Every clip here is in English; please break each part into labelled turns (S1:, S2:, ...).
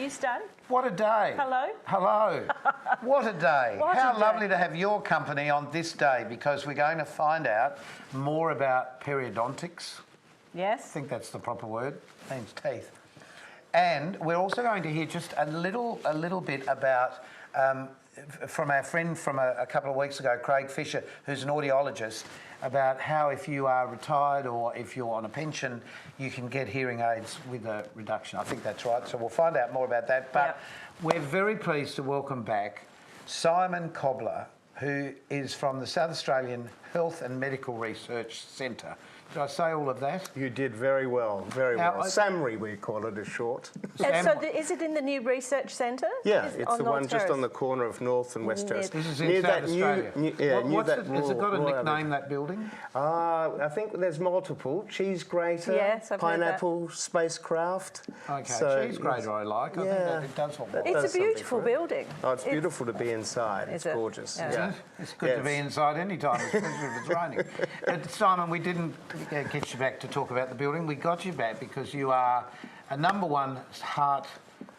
S1: you, Stan?
S2: What a day.
S1: Hello.
S2: Hello. What a day.
S1: What
S2: How
S1: a day.
S2: lovely to have your company on this day, because we're going to find out more about periodontics.
S1: Yes.
S2: I think that's the proper word. Means teeth. And we're also going to hear just a little bit about from our friend from a couple of weeks ago, Craig Fisher, who's an audiologist, about how if you are retired or if you're on a pension, you can get hearing aids with a reduction. I think that's right. So we'll find out more about that. But we're very pleased to welcome back Simon Cobbler, who is from the South Australian Health and Medical Research Centre. Did I say all of that?
S3: You did very well, very well. SAMRI, we call it, is short.
S1: And so is it in the new research centre?
S3: Yeah, it's the one just on the corner of North and West Terrace.
S2: This is in South Australia. Has it got a nickname, that building?
S3: I think there's multiple. Cheese grater,
S1: yes,
S3: pineapple spacecraft.
S2: Okay, so, cheese grater I like. I think that it does what
S1: It's a beautiful building.
S3: Oh, it's beautiful to be inside. It's gorgeous.
S2: Yeah. It's good to be inside any time, especially if it's raining. But Simon, we didn't get you back to talk about the building. We got you back because you are a #1 heart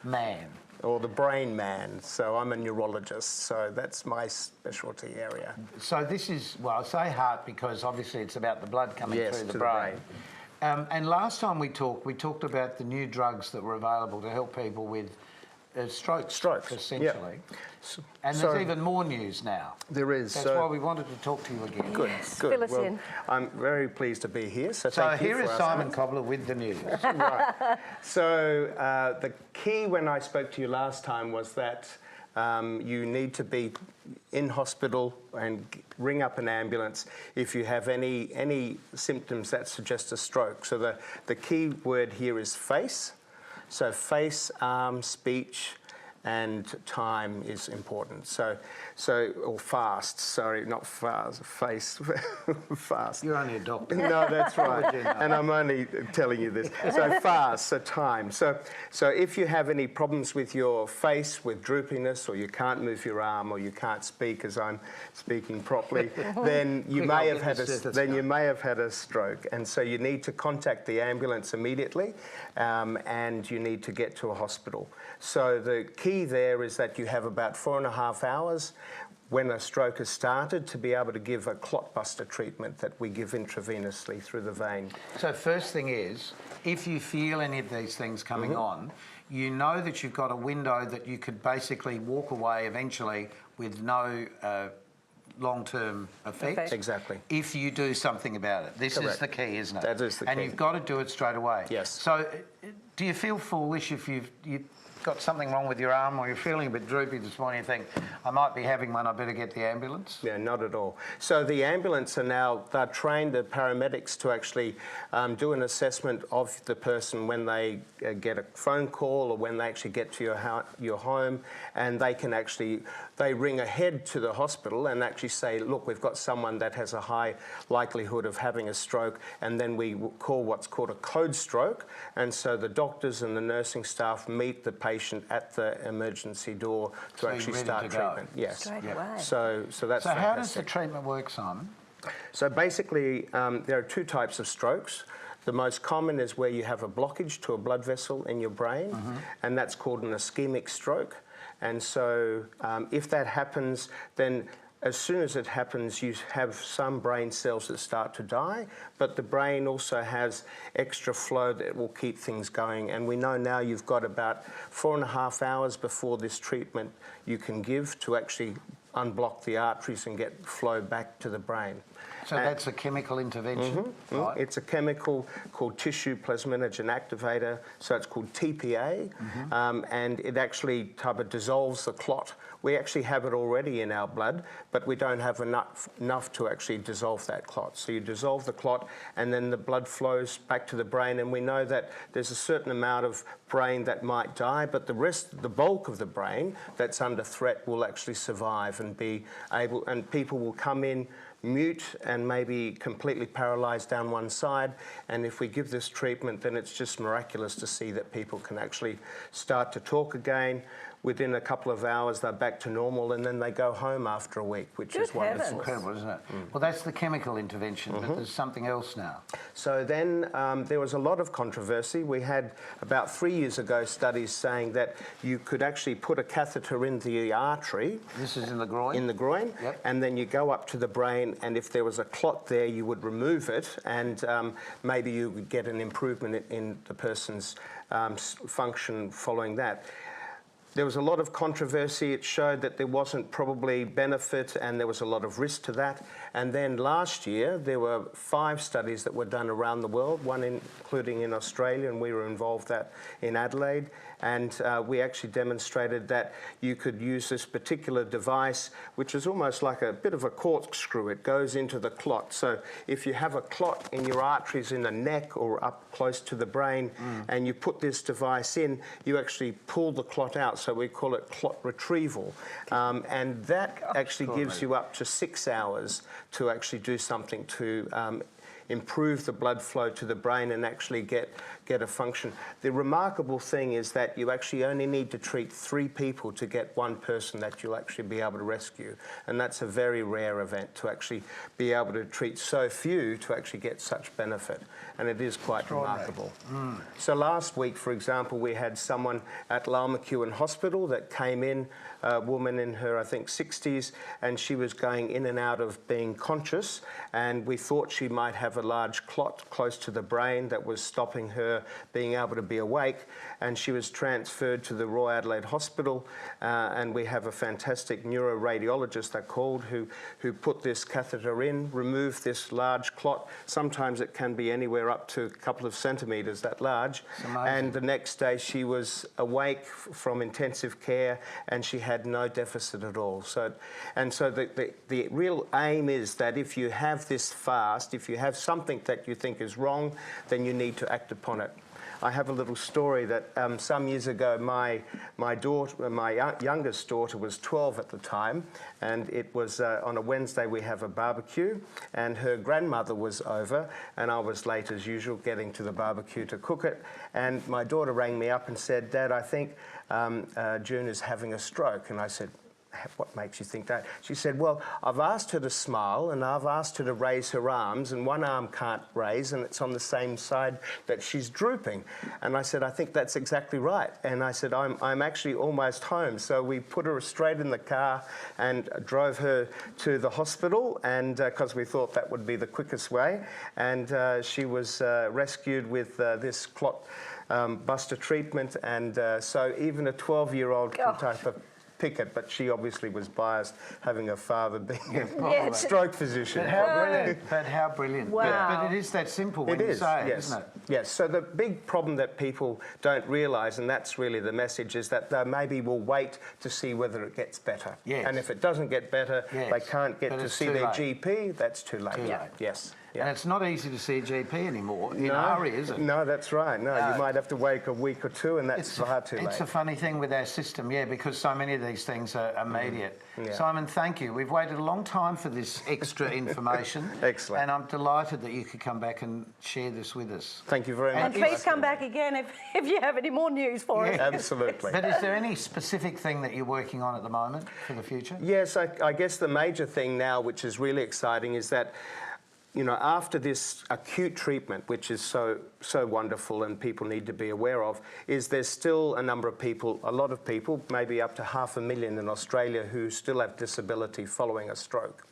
S2: man.
S3: Or the brain man. So I'm a neurologist, so that's my specialty area.
S2: So this is, well, I say heart because obviously it's about the blood coming through the brain. And last time we talked about the new drugs that were available to help people with strokes, essentially. Yeah. And there's even more news now.
S3: There is.
S2: That's why we wanted to talk to you again.
S3: Good, good.
S1: Fill us in.
S3: I'm very pleased to be here. So
S2: here is Simon Cobbler with the news.
S3: Right. So the key when I spoke to you last time was that you need to be in hospital and ring up an ambulance if you have any symptoms that suggest a stroke. So the key word here is face. So face, arm, speech, and time is important. Or fast, sorry, not fast, face, fast.
S2: You're only a doctor.
S3: No, that's right. And I'm only telling you this. So fast, so time. So if you have any problems with your face, with droopiness, or you can't move your arm, or you can't speak as I'm speaking properly, then you may have had a stroke. And so you need to contact the ambulance immediately, and you need to get to a hospital. So the key there is that you have about 4.5 hours when a stroke has started to be able to give a clot buster treatment that we give intravenously through the vein.
S2: So first thing is, if you feel any of these things coming on, you know that you've got a window that you could basically walk away eventually with no long-term effect.
S3: Exactly.
S2: If you do something about it. This is the key, isn't it?
S3: That is the key.
S2: And you've got to do it straight away.
S3: Yes.
S2: So do you feel foolish if you've got something wrong with your arm, or you're feeling a bit droopy this morning, you think, I might be having one, I better get the ambulance?
S3: Yeah, not at all. So the ambulance they're trained, the paramedics, to actually do an assessment of the person when they get a phone call or when they actually get to your home, and they ring ahead to the hospital and actually say, look, we've got someone that has a high likelihood of having a stroke, and then we call what's called a code stroke, and so the doctors and the nursing staff meet the patient at the emergency door to actually start treatment. Yes.
S1: Straight away.
S3: So that's fantastic.
S2: How does the treatment work, Simon?
S3: So basically, there are two types of strokes. The most common is where you have a blockage to a blood vessel in your brain, and that's called an ischemic stroke. And so if that happens, then as soon as it happens, you have some brain cells that start to die, but the brain also has extra flow that will keep things going. And we know now you've got about 4.5 hours before this treatment you can give to actually unblock the arteries and get flow back to the brain.
S2: So that's a chemical intervention, right?
S3: It's a chemical called tissue plasminogen activator, so it's called TPA, and it actually dissolves the clot. We actually have it already in our blood, but we don't have enough to actually dissolve that clot. So you dissolve the clot, and then the blood flows back to the brain, and we know that there's a certain amount of brain that might die, but the bulk of the brain that's under threat will actually survive and be able, and people will come in mute and maybe completely paralysed down one side, and if we give this treatment, then it's just miraculous to see that people can actually start to talk again. within a couple of hours they're back to normal, and then they go home after a week, which
S1: Good
S3: is wonderful.
S1: heavens.
S2: Incredible, isn't it? Well, that's the chemical intervention, but there's something else now.
S3: So then there was a lot of controversy. We had about 3 years ago studies saying that you could actually put a catheter in the artery.
S2: This is in the groin?
S3: In the groin,
S2: Yep.
S3: and then you go up to the brain, and if there was a clot there, you would remove it, and maybe you would get an improvement in the person's function following that. There was a lot of controversy. It showed that there wasn't probably benefit and there was a lot of risk to that. And then last year, there were 5 studies that were done around the world, one including in Australia, and we were involved in Adelaide. And we actually demonstrated that you could use this particular device, which is almost like a bit of a corkscrew. It goes into the clot. So if you have a clot in your arteries in the neck or up close to the brain, and you put this device in, you actually pull the clot out. So we call it clot retrieval. And that actually gives you up to 6 hours to actually do something to improve the blood flow to the brain and actually get a function. The remarkable thing is that you actually only need to treat 3 people to get 1 person that you'll actually be able to rescue. And that's a very rare event, to actually be able to treat so few to actually get such benefit. And it is quite remarkable. So last week, for example, we had someone at Lal McEwen Hospital that came in, a woman in her, I think, 60s, and she was going in and out of being conscious, and we thought she might have a large clot close to the brain that was stopping her being able to be awake, and she was transferred to the Royal Adelaide Hospital, and we have a fantastic neuroradiologist, they're called, who put this catheter in, removed this large clot. Sometimes it can be anywhere up to a couple of centimetres that large, and the next day she was awake from intensive care, and she had no deficit at all. So the real aim is that if you have this fast, if you have something that you think is wrong, then you need to act upon it. I have a little story that some years ago, my youngest daughter was 12 at the time, and it was on a Wednesday we have a barbecue, and her grandmother was over, and I was late as usual getting to the barbecue to cook it, and my daughter rang me up and said, "Dad, I think June is having a stroke." And I said, "What makes you think that?" She said, "Well, I've asked her to smile and I've asked her to raise her arms, and one arm can't raise and it's on the same side that she's drooping." And I said, "I think that's exactly right." And I said, I'm actually almost home." So we put her straight in the car and drove her to the hospital, and because we thought that would be the quickest way. And she was rescued with this clot buster treatment, and so even a 12-year-old can type of pick it, but she obviously was biased, having her father being a stroke physician.
S2: But how brilliant! But how brilliant!
S1: Wow.
S2: But it is that simple when you say it, isn't it?
S3: Yes. So the big problem that people don't realise, and that's really the message, is that they maybe will wait to see whether it gets better.
S2: Yes.
S3: And if it doesn't get better, they can't get to see their GP. That's too late.
S2: Too late.
S3: Yes.
S2: And it's not easy to see a GP anymore in Ari, is it?
S3: No, that's right. No, you might have to wait a week or two, and that's far too late.
S2: It's a funny thing with our system, because so many of these things are immediate. Simon, thank you. We've waited a long time for this extra information.
S3: Excellent.
S2: And I'm delighted that you could come back and share this with us.
S3: Thank you very much.
S1: And please come back again if you have any more news for us.
S3: Absolutely.
S2: But is there any specific thing that you're working on at the moment for the future?
S3: Yes, I guess the major thing now, which is really exciting, is that after this acute treatment, which is so wonderful and people need to be aware of, is there's still a number of people, a lot of people, maybe up to 500,000 in Australia, who still have disability following a stroke.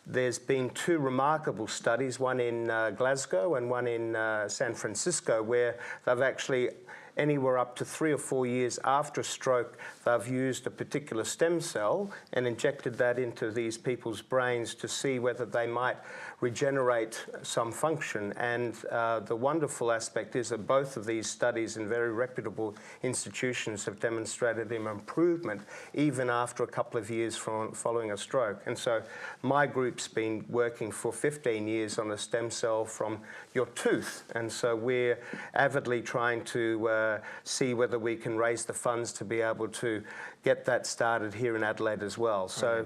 S3: There's been 2 remarkable studies, one in Glasgow and one in San Francisco, where they've actually anywhere up to 3 or 4 years after a stroke, they've used a particular stem cell and injected that into these people's brains to see whether they might regenerate some function. And the wonderful aspect is that both of these studies in very reputable institutions have demonstrated an improvement even after a couple of years following a stroke. And so my group's been working for 15 years on a stem cell from your tooth. And so we're avidly trying to see whether we can raise the funds to be able to get that started here in Adelaide as well. So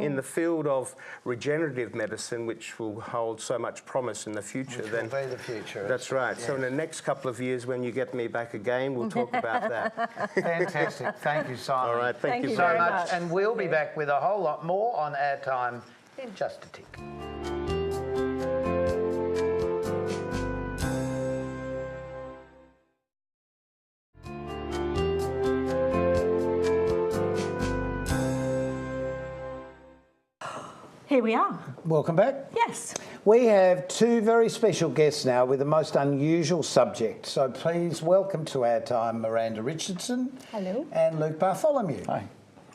S3: in the field of regenerative medicine, which will hold so much promise in the future,
S2: Which will be the future.
S3: That's right.
S2: Yes.
S3: So in the next couple of years, when you get me back again, we'll talk about that.
S2: Fantastic. Thank you, Simon.
S3: All right. Thank you
S2: so
S1: very
S2: much.
S1: much.
S2: And we'll be back with a whole lot more on Our Time in just a tick.
S1: Here we are.
S2: Welcome back.
S1: Yes.
S2: We have two very special guests now with the most unusual subject. So please welcome to Our Time Miranda Richardson.
S4: Hello.
S2: And Luke Bartholomew.
S5: Hi.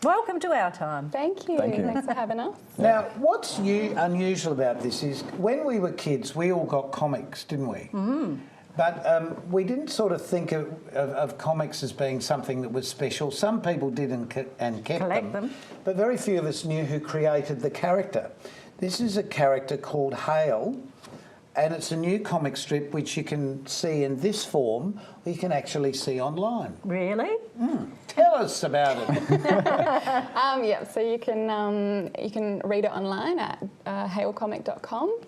S1: Welcome to Our Time.
S4: Thank you.
S5: Thank you.
S4: Thanks for having us.
S2: Now, what's unusual about this is when we were kids, we all got comics, didn't we? Mm. But we didn't sort of think of comics as being something that was special. Some people did and kept
S1: Collect them.
S2: but very few of us knew who created the character. This is a character called Hale, and it's a new comic strip which you can see in this form, or you can actually see online.
S1: Really?
S2: Tell us about it.
S4: Yeah, so you can read it online at halecomic.com.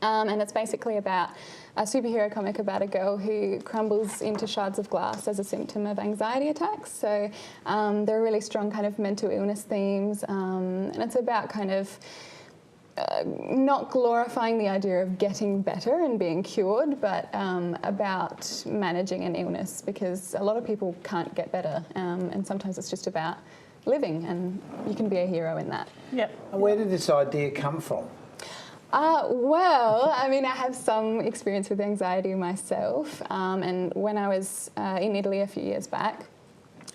S4: And it's basically about a superhero comic about a girl who crumbles into shards of glass as a symptom of anxiety attacks. So there are really strong kind of mental illness themes, and it's about kind of not glorifying the idea of getting better and being cured, but about managing an illness, because a lot of people can't get better, and sometimes it's just about living, and you can be a hero in that.
S1: Yep.
S2: And where did this idea come from?
S4: Well, I mean, I have some experience with anxiety myself, and when I was in Italy a few years back,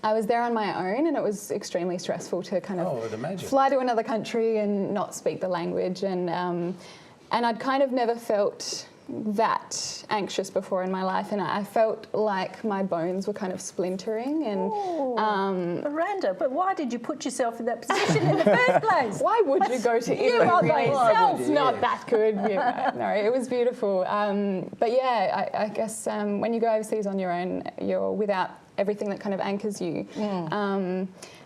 S4: I was there on my own, and it was extremely stressful to kind of
S2: I'd imagine.
S4: fly to another country and not speak the language, and I'd kind of never felt that anxious before in my life, and I felt like my bones were kind of splintering. And
S1: Miranda, but why did you put yourself in that position in the first place?
S4: why would you go to Italy?
S1: You are by
S4: really?
S1: yourself.
S4: It's not that good. No, it was beautiful. But yeah, I guess when you go overseas on your own, you're without everything that kind of anchors you.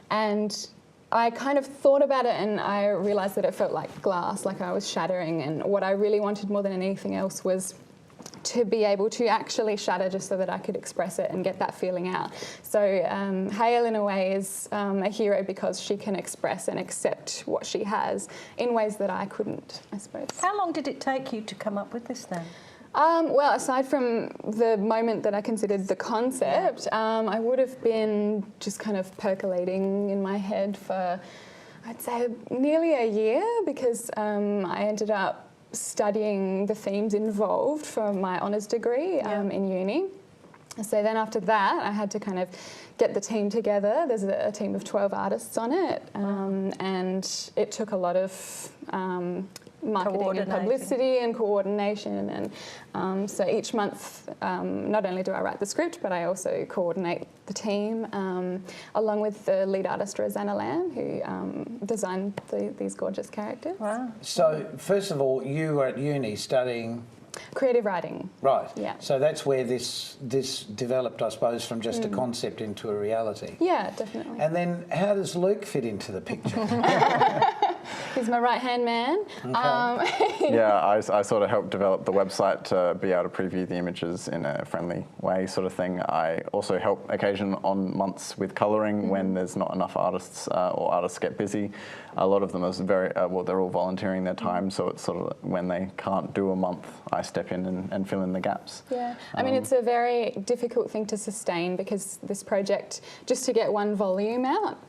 S4: And I kind of thought about it, and I realised that it felt like glass, like I was shattering. And what I really wanted more than anything else was to be able to actually shatter, just so that I could express it and get that feeling out. So Hale, in a way, is a hero because she can express and accept what she has in ways that I couldn't, I suppose.
S1: How long did it take you to come up with this then?
S4: Well, aside from the moment that I considered the concept, I would have been just kind of percolating in my head for, I'd say, nearly a year, because I ended up studying the themes involved for my honours degree in uni. So then after that, I had to kind of get the team together. There's a team of 12 artists on it, and it took a lot of marketing and publicity and coordination, and so each month not only do I write the script, but I also coordinate the team along with the lead artist Rosanna Lamb, who designed these gorgeous characters.
S1: Wow.
S2: So, first of all, you were at uni studying...
S4: Creative writing.
S2: Right.
S4: Yeah.
S2: So that's where this developed, I suppose, from just a concept into a reality.
S4: Yeah, definitely.
S2: And then how does Luke fit into the picture?
S4: He's my right-hand man.
S2: Okay.
S5: Yeah, I sort of helped develop the website to be able to preview the images in a friendly way, sort of thing. I also help occasion on months with colouring when there's not enough artists or artists get busy. A lot of them are very, well, they're all volunteering their time, so it's sort of when they can't do a month, I step in and fill in the gaps.
S4: Yeah, I mean, it's a very difficult thing to sustain, because this project, just to get one volume out,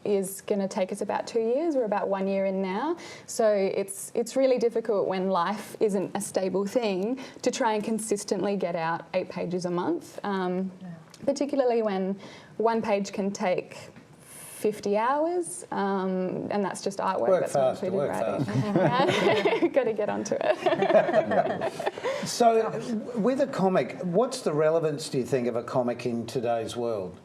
S4: is going to take us about 2 years. We're about 1 year in now. So it's really difficult when life isn't a stable thing to try and consistently get out 8 pages a month, particularly when one page can take 50 hours, and that's just artwork.
S2: Work
S4: that's
S2: fast,
S4: not
S2: work
S4: writing. Got to get onto it.
S2: So, with a comic, what's the relevance, do you think, of a comic in today's world?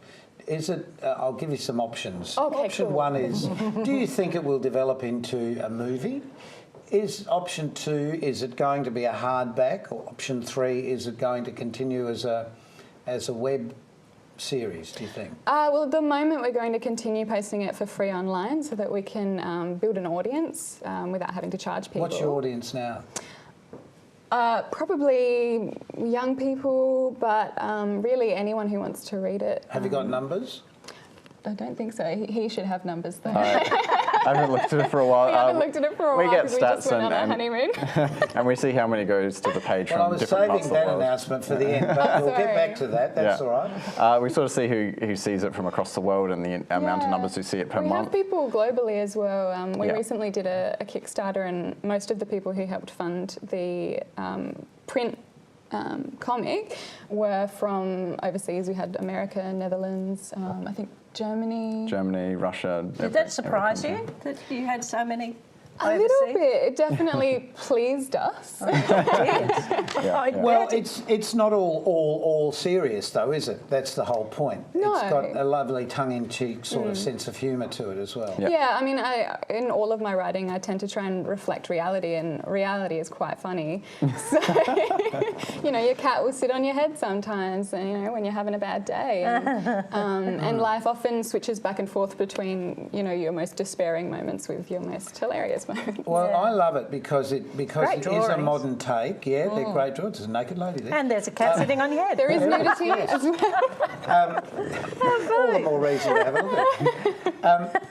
S2: Is it? I'll give you some options.
S4: Okay,
S2: Option
S4: cool.
S2: one is: do you think it will develop into a movie? Is option two? Is it going to be a hardback? Or option three? Is it going to continue as a as a web series, do you think?
S4: Well, at the moment we're going to continue posting it for free online so that we can build an audience without having to charge people.
S2: What's your audience now?
S4: Probably young people, but really anyone who wants to read it.
S2: Have you got numbers?
S4: I don't think so. He should have numbers though.
S5: I haven't looked at it for a while.
S4: We haven't looked at it for a while
S5: We get
S4: because we just
S5: stats
S4: went on our honeymoon.
S5: and we see how many goes to the page
S2: Well, I
S5: from
S2: was
S5: different parts
S2: saving
S5: of the
S2: that
S5: world.
S2: announcement for the end, but we'll get
S4: sorry.
S2: back to that. That's
S5: Yeah.
S2: all right.
S5: We sort of see who sees it from across the world and the amount of
S4: Yeah.
S5: numbers who see it per
S4: we
S5: month.
S4: have people globally as well. We
S5: Yeah.
S4: recently did a Kickstarter, and most of the people who helped fund the print comic were from overseas. We had America, Netherlands, I think Germany,
S5: Russia.
S1: Did that surprise you that you had so many?
S4: A little bit. It definitely pleased us.
S2: Well, it's not all serious though, is it? That's the whole point.
S4: No.
S2: It's got a lovely tongue-in-cheek sort of sense of humour to it as well.
S5: Yeah.
S4: Yeah, I mean, in all of my writing, I tend to try and reflect reality, and reality is quite funny. So, your cat will sit on your head sometimes, when you're having a bad day. And life often switches back and forth between, your most despairing moments with your most hilarious moments.
S2: Well, I love it because it is a
S1: drawings.
S2: modern take. Yeah, they're great drawings. There's a naked lady there.
S1: And there's a cat sitting on your head.
S4: There is nudity
S2: Yes.
S4: as well.
S2: All the more reason to have a look at it.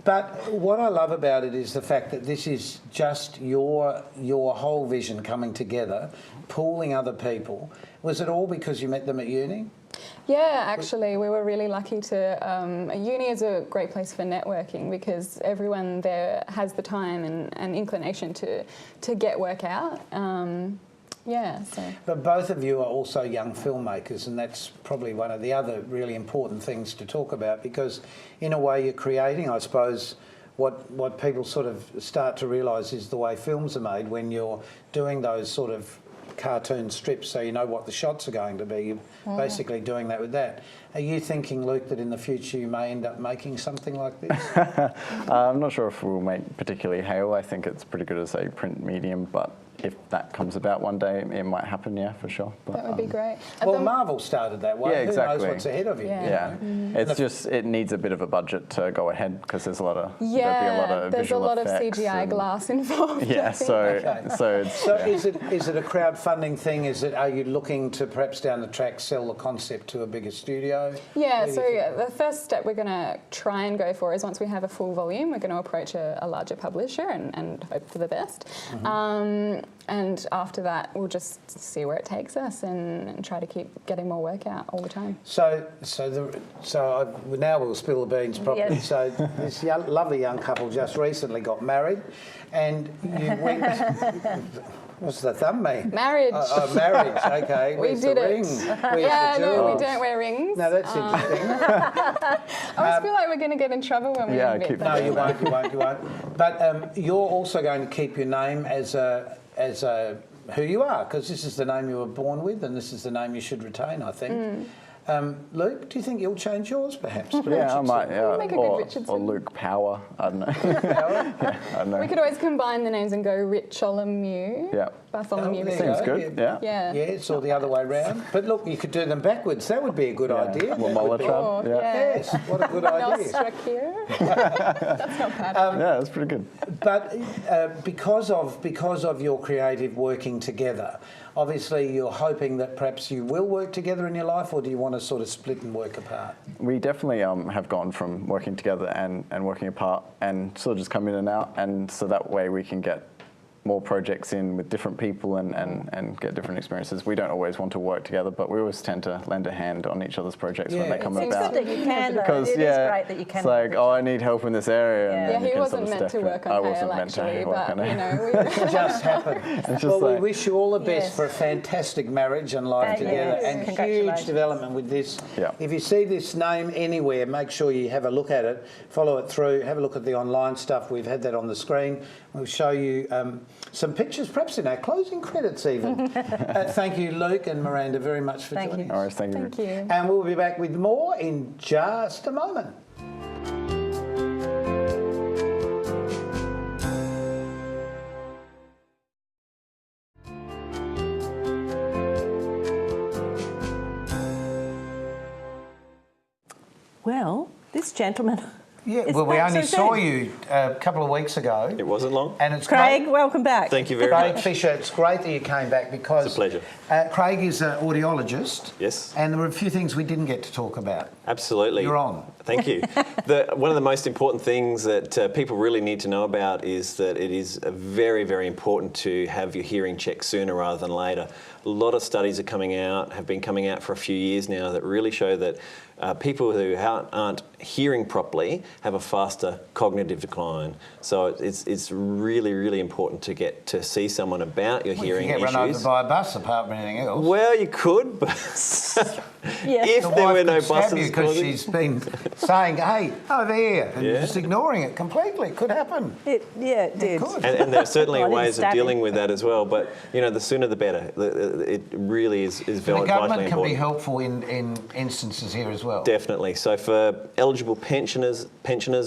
S2: But what I love about it is the fact that this is just your whole vision coming together, pooling other people. Was it all because you met them at uni?
S4: Yeah, actually, we were really lucky to. Uni is a great place for networking because everyone there has the time and inclination to get work out. So.
S2: But both of you are also young filmmakers, and that's probably one of the other really important things to talk about because, in a way, you're creating, I suppose, what people sort of start to realise is the way films are made when you're doing those sort of cartoon strips so you know what the shots are going to be. You're basically doing that with that. Are you thinking, Luke, that in the future you may end up making something like this?
S5: I'm not sure if we'll make particularly hail. I think it's pretty good as a print medium, but if that comes about one day, it might happen, yeah, for sure. But,
S4: That would be great.
S2: Well, Marvel started that way.
S5: Yeah, exactly.
S2: Who knows what's ahead of you?
S4: Yeah.
S2: you know?
S5: It's just, it needs a bit of a budget to go ahead because there's a lot of, there'll be a lot of
S4: there's a
S5: visual
S4: lot of
S5: effects
S4: CGI
S5: and-
S4: glass involved.
S5: Yeah,
S4: I think.
S5: so it's,
S2: So
S5: yeah.
S2: is it a crowdfunding thing? Are you looking to perhaps down the track sell the concept to a bigger studio?
S4: Yeah,
S2: What do
S4: so
S2: you think?
S4: the first step we're going to try and go for is once we have a full volume, we're going to approach a larger publisher and hope for the best. And after that, we'll just see where it takes us and try to keep getting more work out all the time.
S2: Now we'll spill the beans properly.
S1: Yes.
S2: So this lovely young couple just recently got married, and you went. What's the thumb mean?
S4: Marriage.
S2: Marriage. Okay.
S4: We
S2: Where's
S4: did
S2: the
S4: it.
S2: ring? Where's
S4: Yeah,
S2: the
S4: no, we
S2: jewels?
S4: don't wear rings.
S2: No, that's interesting.
S4: I always feel like we're going to get in trouble when we
S5: Yeah,
S4: admit
S5: keep-
S4: that.
S2: No, you won't. But you're also going to keep your name as who you are, because this is the name you were born with, and this is the name you should retain, I think. Luke, do you think you'll change yours, perhaps?
S5: Yeah, I might, yeah.
S4: Make a good Richardson.
S5: Or Luke Power, I don't know. I don't know.
S4: We could always combine the names and go Richolomew.
S5: Yeah.
S4: Bartholomew.
S2: there you
S5: Seems
S2: go,
S5: good, yeah.
S4: Yeah.
S2: Yes, or the other way round. But look, you could do them backwards. That would be a good idea.
S5: Well,
S2: That would be-
S5: Molotov, yeah.
S2: Yes, what a good idea.
S4: Nostrakir. That's not bad.
S5: Yeah, that's pretty good.
S2: But because of your creative working together, obviously you're hoping that perhaps you will work together in your life, or do you want to sort of split and work apart?
S5: We definitely have gone from working together and working apart and sort of just come in and out, and so that way we can get more projects in with different people and get different experiences. We don't always want to work together, but we always tend to lend a hand on each other's projects when
S2: Yeah.
S5: they come
S1: It's
S5: about.
S1: good that you can, though.
S5: Because
S1: It is great that you can.
S5: it's like, oh, I need help in this area. And
S1: Yeah.
S5: then
S4: Yeah,
S5: you
S4: he
S5: can
S4: wasn't
S5: sort of
S4: meant
S5: step
S4: to
S5: in.
S4: work on
S5: I wasn't
S4: Hale,
S5: meant to
S4: actually,
S5: work
S4: but,
S5: on it.
S2: It just happened.
S5: just
S2: Well,
S5: like-
S2: we wish you all the best
S1: Yes.
S2: for a fantastic marriage and life
S1: Thank you.
S2: together, and huge
S1: Congratulations.
S2: development with this.
S5: Yeah.
S2: If you see this name anywhere, make sure you have a look at it, follow it through, have a look at the online stuff. We've had that on the screen. We'll show you some pictures, perhaps in our closing credits even. Thank you, Luke and Miranda, very much for
S1: Thank
S2: joining
S1: you.
S2: us.
S5: All right, thank you.
S4: Thank you.
S2: And we'll be back with more in just a moment.
S1: Well, this gentleman.
S2: Yeah,
S1: is
S2: well, we
S1: back
S2: only
S1: so
S2: saw
S1: soon.
S2: you a couple of weeks ago.
S6: It wasn't long.
S2: And it's
S1: Craig,
S2: great.
S1: welcome back.
S6: Thank you very
S2: Craig
S6: much.
S2: Fisher, it's great that you came back because...
S6: It's a pleasure.
S2: Craig is an audiologist.
S6: Yes.
S2: And there were a few things we didn't get to talk about.
S6: Absolutely.
S2: You're on.
S6: Thank you. One of the most important things that people really need to know about is that it is very, very important to have your hearing checked sooner rather than later. A lot of studies have been coming out for a few years now that really show that people who aren't hearing properly have a faster cognitive decline. So it's really, really important to get to see someone about your hearing
S2: You
S6: issues.
S2: get run over by a bus apart from anything else.
S6: Well, you could, but
S1: Yeah.
S6: if
S2: The
S6: there
S2: wife
S6: were no
S2: could stab
S6: buses,
S2: you because she's been saying, hey, over here, and
S6: Yeah.
S2: just ignoring it completely. It could happen.
S1: It did.
S2: could.
S6: and there are certainly
S1: I didn't
S6: ways of
S1: stab
S6: dealing
S1: him.
S6: with that as well. But the sooner the better. It really is
S2: The
S6: vitally
S2: government can
S6: important.
S2: be helpful in instances here as well.
S6: Definitely. So for eligible pensioners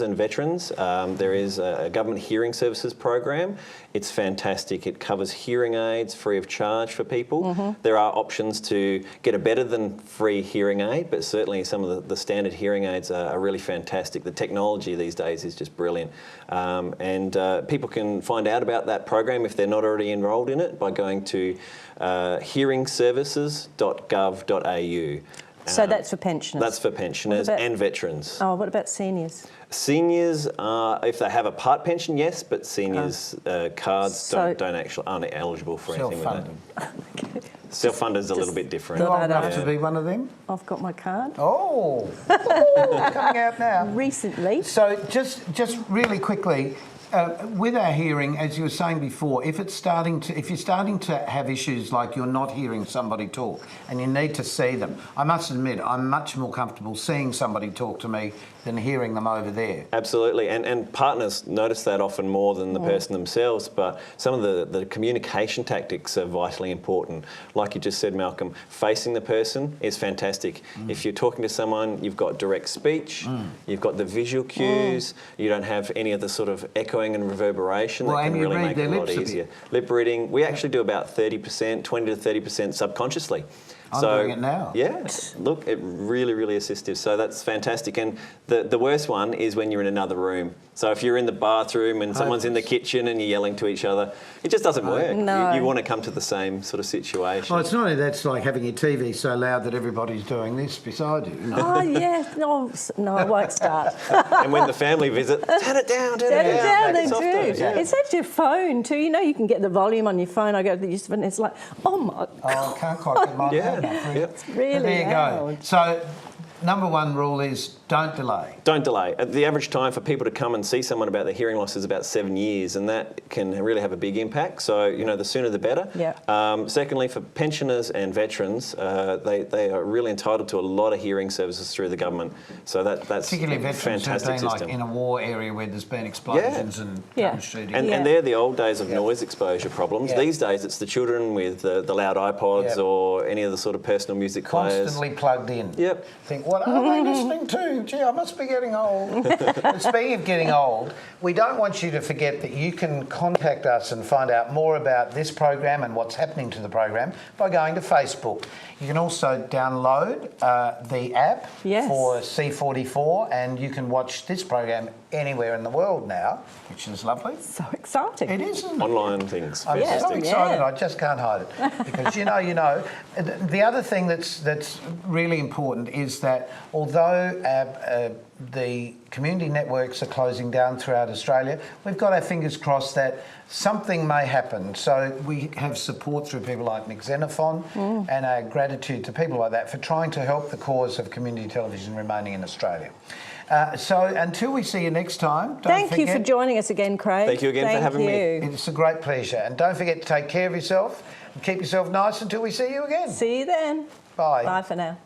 S6: and veterans, there is a government hearing services program. It's fantastic. It covers hearing aids free of charge for people.
S1: Mm-hmm.
S6: There are options to get a better than free hearing aid, but certainly some of the standard hearing aids are really fantastic. The technology these days is just brilliant. And people can find out about that program if they're not already enrolled in it by going to hearingservices.gov.au.
S1: So that's for pensioners.
S6: That's for pensioners
S1: What about-
S6: and veterans.
S1: Oh, what about seniors?
S6: Seniors, if they have a part pension, yes, but seniors' cards
S1: So-
S6: aren't eligible for anything with that.
S2: Self-funded.
S6: Self-funded is a little bit different.
S2: You're old
S1: I know.
S2: enough to be one of them?
S1: I've got my card.
S2: Oh, coming out now.
S1: Recently.
S2: So just really quickly, with our hearing, as you were saying before, if you're starting to have issues like you're not hearing somebody talk and you need to see them, I must admit I'm much more comfortable seeing somebody talk to me than hearing them over there.
S6: Absolutely, and partners notice that often more than the person themselves, but some of the communication tactics are vitally important. Like you just said, Malcolm, facing the person is fantastic. If you're talking to someone, you've got direct speech, you've got the visual cues, you don't have any of the sort of echoing and reverberation
S2: Well,
S6: that
S2: and
S6: can
S2: you
S6: really
S2: read
S6: make it
S2: their
S6: a lot
S2: lips a bit.
S6: easier. Lip reading, we actually do about 30%, 20 to 30% subconsciously.
S2: I'm doing it now.
S6: Yeah, look, it really, really assistive. So that's fantastic. And the worst one is when you're in another room. So if you're in the bathroom and someone's in the kitchen and you're yelling to each other, it just doesn't work.
S1: No.
S6: You want to come to the same sort of situation.
S2: Well, it's not only that, it's like having your TV so loud that everybody's doing this beside you.
S1: Oh, yeah. No, I won't start.
S6: And when the family visit, turn it down, turn
S1: Turn
S6: it
S1: it
S6: down.
S1: down,
S6: make
S1: they
S6: it
S1: do.
S6: softer. Yeah.
S1: It's at your phone too. You know, you can get the volume on your phone. I go to use and it's like, oh my
S2: Oh, I can't quite get mine
S6: Yeah,
S2: loud enough.
S6: yeah.
S1: really
S2: There you go.
S1: loud.
S2: So, number one rule is don't delay.
S6: Don't delay. The average time for people to come and see someone about their hearing loss is about 7 years, and that can really have a big impact. So, the sooner the better.
S1: Yeah.
S6: Secondly, for pensioners and veterans, they are really entitled to a lot of hearing services through the government. So that's
S2: Particularly
S6: a
S2: veterans who've
S6: fantastic
S2: been
S6: system.
S2: like in a war area where there's been explosions and
S1: Yeah.
S2: gun shooting.
S6: And,
S1: Yeah.
S6: and they're the old days of noise exposure problems.
S2: Yeah.
S6: These days, it's the children with the loud iPods
S2: Yeah.
S6: or any of the sort of personal music players.
S2: Constantly plugged in.
S6: Yep.
S2: Think, what are they listening to? Gee, I must be getting old. But speaking of getting old, we don't want you to forget that you can contact us and find out more about this program and what's happening to the program by going to Facebook. You can also download the app
S1: Yes.
S2: for C44 and you can watch this program anywhere in the world now, which is lovely.
S1: So exciting.
S2: It is, isn't it?
S6: Online things.
S2: I'm
S1: Yeah.
S2: so excited,
S1: Yeah.
S2: I just can't hide it. Because you know, the other thing that's really important is that although the community networks are closing down throughout Australia, we've got our fingers crossed that something may happen. So we have support through people like Nick Xenophon and our gratitude to people like that for trying to help the cause of community television remaining in Australia. So until we see you next time, don't
S1: Thank you for
S2: forget-
S1: joining us again, Craig.
S6: Thank you again for having me.
S2: It's a great pleasure. And don't forget to take care of yourself and keep yourself nice until we see you again.
S1: See you then.
S2: Bye.
S1: Bye for now.